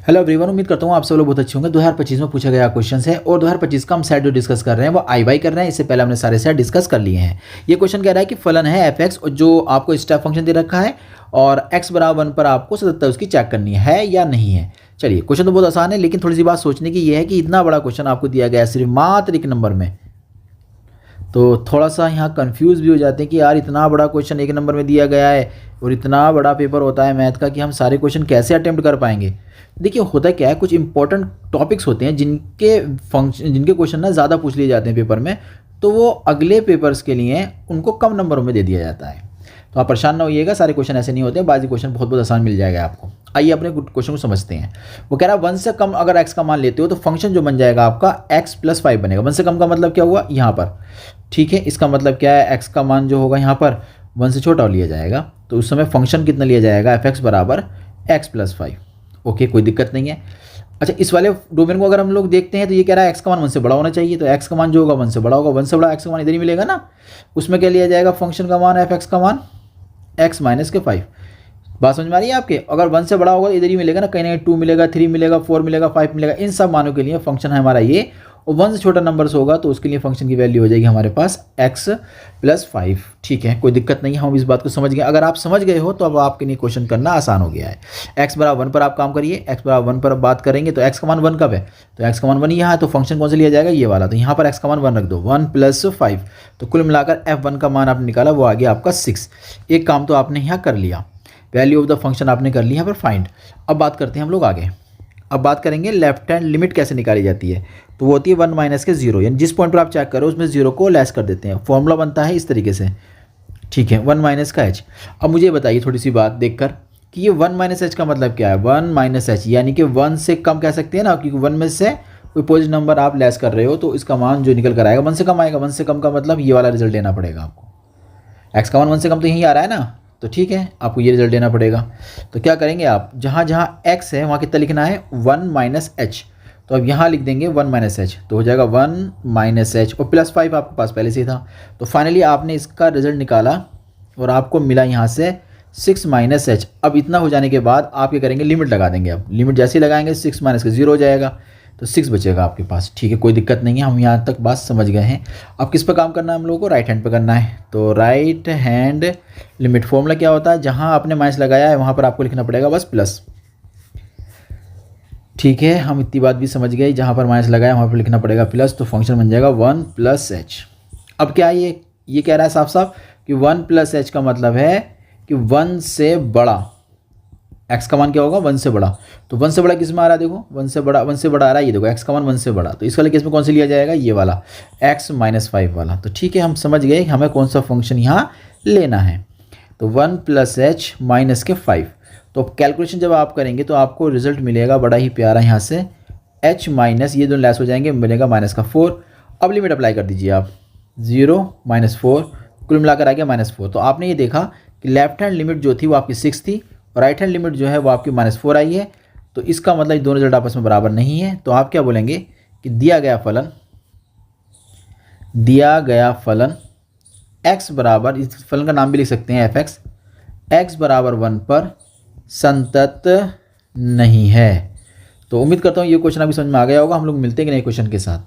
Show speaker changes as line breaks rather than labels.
Hello everyone, उम्मीद करता हूँ आप सब लोग बहुत अच्छे होंगे। 2025 में पूछा गया क्वेश्चन है और 2025 का हम सेट जो डिस्कस कर रहे हैं वो आई वाई कर रहे हैं। इससे पहले हमने सारे सेट डिस्कस कर लिए हैं। ये क्वेश्चन कह रहा है कि फलन है एफ एक्स जो आपको स्टेप फंक्शन दे रखा है और एक्स बराबर 1 पर आपको सतत उसकी चेक करनी है या नहीं है। चलिए, क्वेश्चन तो बहुत आसान है, लेकिन थोड़ी सी बात सोचने की ये है कि इतना बड़ा क्वेश्चन आपको दिया गया है सिर्फ मात्र एक नंबर में, तो थोड़ा सा यहाँ कंफ्यूज भी हो जाते हैं कि यार इतना बड़ा क्वेश्चन एक नंबर में दिया गया है और इतना बड़ा पेपर होता है मैथ का कि हम सारे क्वेश्चन कैसे अटेम्प्ट कर पाएंगे। देखिए, होता क्या है, कुछ इंपॉर्टेंट टॉपिक्स होते हैं जिनके क्वेश्चन ना ज़्यादा पूछ लिए जाते हैं पेपर में, तो वो अगले पेपर्स के लिए उनको कम नंबरों में दे दिया जाता है। तो आप परेशान ना होइएगा, सारे क्वेश्चन ऐसे नहीं होते हैं, बाकी क्वेश्चन बहुत आसान मिल जाएगा आपको। आइए अपने क्वेश्चन को समझते हैं। वो कह रहा है 1 से कम अगर x का मान लेते हो तो फंक्शन जो बन जाएगा आपका x + 5 बनेगा। 1 से कम का मतलब क्या हुआ यहाँ पर, ठीक है। इसका मतलब क्या है, x का मान जो होगा यहाँ पर 1 से छोटा लिया जाएगा, तो उस समय फंक्शन कितना लिया जाएगा, f(x) बराबर x + 5। ओके, कोई दिक्कत नहीं है। अच्छा, इस वाले डोमेन को अगर हम लोग देखते हैं तो ये कह रहा है x का मान 1 से बड़ा होना चाहिए, तो x का मान जो होगा 1 से बड़ा होगा। 1 से बड़ा x का मान इधर ही मिलेगा ना, उसमें क्या लिया जाएगा, फंक्शन का मान f(x) का मान x - 5। बात समझ में आ रही है आपके। अगर 1 से बड़ा होगा इधर ही मिलेगा ना, कहीं ना कहीं 2 मिलेगा, 3 मिलेगा, 4 मिलेगा, 5 मिलेगा। इन सब मानों के लिए फंक्शन है हमारा ये, और 1 से छोटा नंबर से होगा तो उसके लिए फंक्शन की वैल्यू हो जाएगी हमारे पास x + 5। ठीक है, कोई दिक्कत नहीं है, हम इस बात को समझ गए। अगर आप समझ गए हो तो अब आपके लिए क्वेश्चन करना आसान हो गया है। x बराबर 1 पर आप काम करिए। x बराबर 1 पर अब बात करेंगे तो x का मान 1 कब है, तो x का मान 1 यहाँ है, तो फंक्शन कौन सा लिया जाएगा, ये वाला। तो यहाँ पर x का मान 1 रख दो, 1 + 5। तो कुल मिलाकर f1 का मान आपने निकाला, वो आ गया आपका 6। एक काम तो आपने यहाँ कर लिया, वैल्यू ऑफ द फंक्शन आपने कर लिया यहाँ पर फाइंड। अब बात करते हैं हम लोग आगे। अब बात करेंगे लेफ्ट हैंड लिमिट कैसे निकाली जाती है। तो वो होती है 1 - के 0, यानी जिस पॉइंट पर आप चेक करो उसमें 0 को लेस कर देते हैं। फॉर्मूला बनता है इस तरीके से, ठीक है, 1 - का h। अब मुझे बताइए थोड़ी सी बात देखकर कि ये 1 - h का मतलब क्या है। 1 - h यानी कि 1 से कम कह सकते हैं ना, क्योंकि 1 में से कोई पॉजिटिव नंबर आप लेस कर रहे हो तो इसका मान जो निकल कर आएगा 1 से कम आएगा। 1 से कम का मतलब ये वाला रिजल्ट लेना पड़ेगा आपको। x का मान 1 से कम तो यहीं आ रहा है ना, तो ठीक है, आपको ये रिजल्ट देना पड़ेगा। तो क्या करेंगे आप, जहाँ जहाँ x है वहाँ कितना लिखना है, 1 - h। तो अब यहाँ लिख देंगे 1 - h, तो हो जाएगा 1 - h और +5 आपके पास पहले से ही था। तो फाइनली आपने इसका रिजल्ट निकाला और आपको मिला यहाँ से 6 - h। अब इतना हो जाने के बाद आप क्या करेंगे, लिमिट लगा देंगे। अब लिमिट जैसे ही लगाएंगे 6 - के 0 हो जाएगा, तो 6 बचेगा आपके पास। ठीक है, कोई दिक्कत नहीं है, हम यहाँ तक बात समझ गए हैं। अब किस पर काम करना है हम लोगों को, राइट हैंड पर करना है। तो राइट हैंड लिमिट फॉर्मूला क्या होता है, जहाँ आपने माइनस लगाया है वहाँ पर आपको लिखना पड़ेगा बस प्लस। ठीक है, हम इतनी बात भी समझ गए, जहाँ पर माइनस लगाया वहाँ पर लिखना पड़ेगा प्लस, तो फंक्शन बन जाएगा 1 + h। अब क्या ये कह रहा है साफ साफ कि 1 + h का मतलब है कि 1 से बड़ा x का मान क्या होगा, 1 से बड़ा। तो 1 से बड़ा किस में आ रहा है, देखो 1 से बड़ा आ रहा है, ये देखो x का मान 1 से बड़ा। तो इस वाले केस में कौन से लिया जाएगा, ये वाला x - 5 वाला। तो ठीक है, हम समझ गए हमें कौन सा फंक्शन यहाँ लेना है। तो 1 + h - के 5। तो कैलकुलेशन जब आप करेंगे तो आपको रिजल्ट मिलेगा बड़ा ही प्यारा, यहाँ से h - ये दोनों लेस हो जाएंगे, मिलेगा -4। अब लिमिट अप्लाई कर दीजिए आप, 0 - 4, कुल मिलाकर आ गया -4। तो आपने ये देखा कि लेफ्ट हैंड लिमिट जो थी वो आपकी 6 थी और राइट हैंड लिमिट जो है वो आपकी -4 आई है। तो इसका मतलब दोनों रिजल्ट आपस में बराबर नहीं है। तो आप क्या बोलेंगे कि दिया गया फलन x बराबर, इस फलन का नाम भी लिख सकते हैं f(x), x बराबर 1 पर संतत नहीं है। तो उम्मीद करता हूँ ये क्वेश्चन अभी समझ में आ गया होगा। हम लोग मिलते हैं कि नए क्वेश्चन के साथ।